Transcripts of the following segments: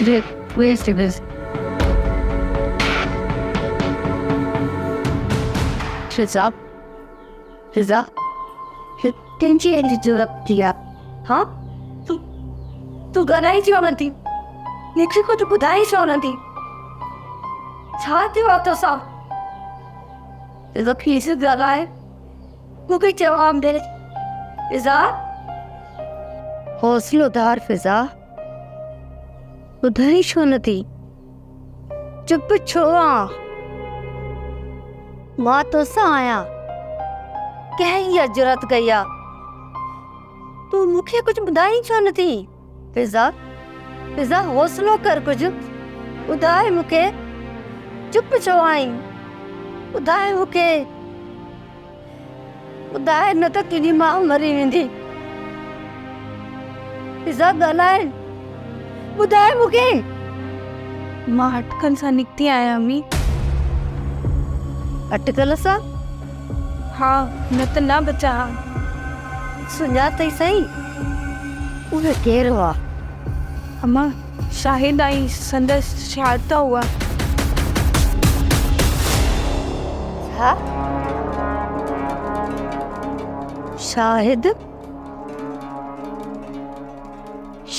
Where's this? फिजा त्यांची यांची जरूरत किया हाँ तू गनाई थी वनती निखिल को तो बुधाई से वनती छाती वातो सा फिजा किसी गनाई मुझे जवाब दे फिजा हौसलो दार फिजा उधर ही शोनती चुप छोआ माँ तो सा आया कहीं जरूरत गया तू मुखे कुछ बुधाई छो नथी फिजा फिजा हौसलो कर कुछ उदाय मुखे चुप छो आई उदाय मुखे उदाय न तो तुझी मां मरी वेंदी फिजा गलाए उदाय मुखे मां अटकन सा निकती आया अम्मी अटकल सा हाँ न तो ना बचा सुञातई सही उहे केर हुआ अम्मा शाहिद आई संदस शादता हुआ हाँ शाहिद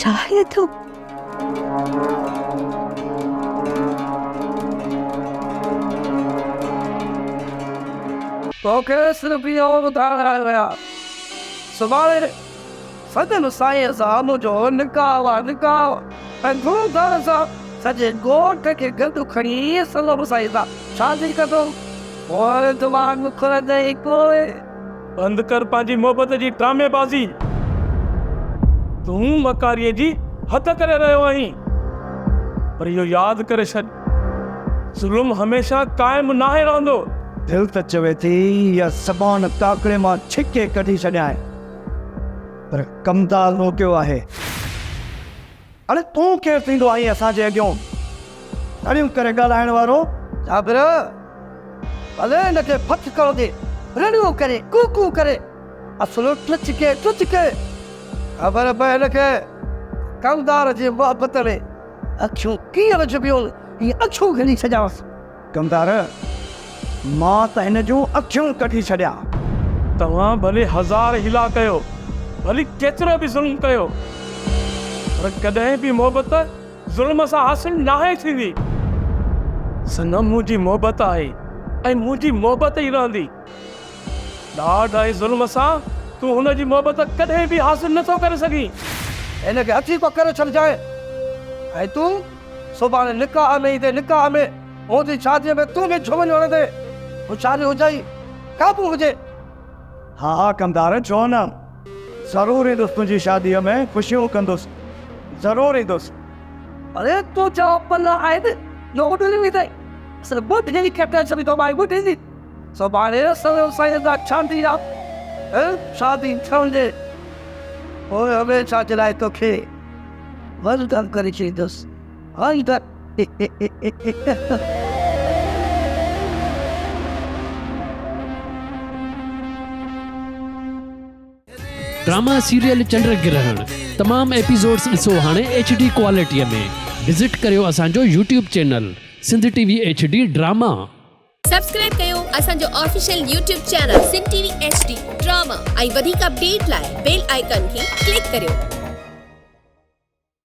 शाहिद Porque se viu da Somali Sudden science Amujo Nikawa and go Gaza such a go take a good to create Salom Saida Shadi Kato or the one who could they go बंद कर पांजी मोहब्बत जी ड्रामेबाजी तू मकारिये जी हद करे रहियो आहीं पर इहो यादि करे छॾ ज़ुल्म हमेशा क़ाइमु नाहे रहंदो दिल त चवे थी या ज़बान काकड़े मां छिके कढी छॾिया आहे पर कमदार रोकियो आहे अरे तूं केरु थींदो आहीं असांजे अॻियों अड़ियूं करे ॻाल्हाइण वारो Sabra भले हिनखे फथ करो दे रड़ियो करे कूकू करे असलो टच के ख़बर पए हिनखे कमदार जी मोहबत में अखियूं कीअं रजबियूं हीअ अखियूं घणी छॾियांसि कमदार मां त हिन जूं अखियूं कढी छॾियां तव्हां भले हज़ार हिला कयो भले केतिरो बि ज़ुल्म कयो पर कॾहिं बि मोहबत ज़ुल्म सां हासिल नाहे थींदी सनम मुंहिंजी मोहबत आहे ऐं मुंहिंजी मोहबत ई रहंदी ॾाढा ई ज़ुल्म सां तूं हुनजी मोहबत कॾहिं बि हासिल नथो करे सघीं हिनखे अची को करे छॾिजांइ ऐं तूं सुभाणे निकाह में ईंदे निकाह में मुंहिंजी शादीअ में तूं बि छो वञो वणंदे होशियारी हुजाई क़ाबू हुजे हा हा कमदार चओ न ज़रूरु ईंदुसि तुंहिंजी शादीअ में ख़ुशियूं कंदुसि ज़रूरु ईंदुसि अरे तूं जवाब पन आहे न नो उॾली वेंदई असां ॿुध जहिड़ी कैप्टन छॾी थो माई ॿुध ईंदी सुभाणे सॼो साईं जा शादी आहे शादी ठहंदे पोइ हमेशह जे लाइ तोखे वेलकम करे छॾींदुसि हाई त ड्रामा सीरियल चंद्रग्रहण तमाम एपिसोड्स ॾिसो हाणे HD क्वालिटीअ में विज़िट करियो असांजो YouTube channel Sindh TV HD drama subscribe कयो असांजो official YouTube channel Sindh TV HD drama ऐं वधीक अपडेट लाइ बेल आइकन खे क्लिक करियो।